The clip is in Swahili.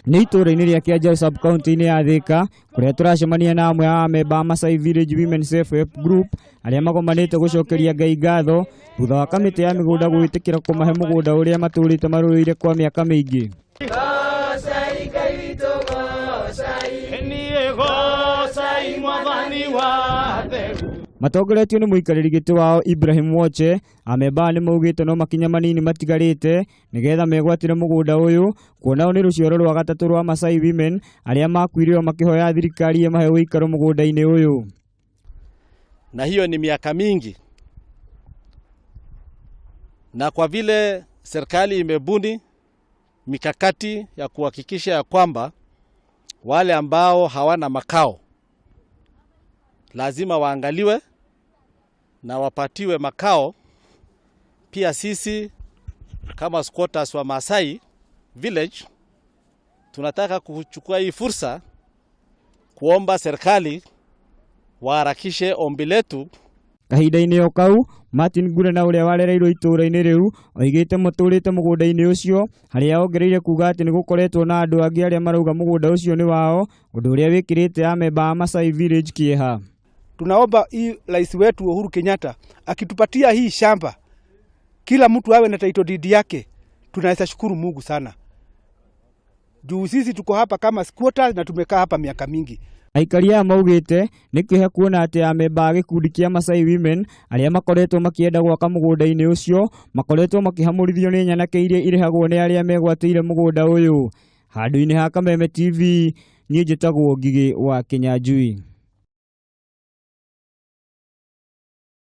Nĩ ituura-ini rĩa Kĩanjaro sub kaunti-ini ya Thika kuria turacemania na amwe a memba Masai Village Women Self Help Group aria magomanite gucokeria Ngai ngatho thutha wa kamiti ya migunda gwitikira kumahe mugunda uria maturite maruire kwa miaka mingi. Matongoretio ni muikariri giti wao Ibrahim Woche, amemba ni maugite no makinya manini matigarite nigetha megwatire mugunda uyu kuona ni rucioro rwa gatatu rwa Masai Women aria makwirirwo makihoya thirikari mahe uikaro mugunda-ini uyu. Na hiyo ni miaka mingi, na kwa vile serikali imebuni mikakati ya kuhakikisha ya kwamba wale ambao hawana makao lazima waangaliwe na wapatiwe makao. Pia sisi kama squatters wa Masai Village tunataka kuchukua hii fursa kuomba serikali waharakishe ombi letu. Kahinda-ini o kau Martin Gure na uria warereirwo ituura-ini riu oigite muturite mugunda-ini ucio haria ongereire kuuga ati ni gukoretwo na andu angi aria marauga mugunda ucio ni wao, undu uria wikirite amemba Masai Village kieha. Tunaomba hii rais wetu Uhuru Kenyatta akitupatia hii shamba kila mtu awe na title deed yake, tunaweza shukuru Mungu sana. Juu sisi tuko hapa kama squatters na tumekaa hapa miaka mingi. Aikaria maugite ni kihe kuona ati amemba gikundi kia Masai Women aria makoretwo makienda gwaka mugunda-ini ucio makoretwo makihamurithio ni nyanake iria irihagwo ni aria megwatĩire mugunda uyu. Handu-ini ha Kameme TV, ni njitagwo Ngigi wa Kinyanjui.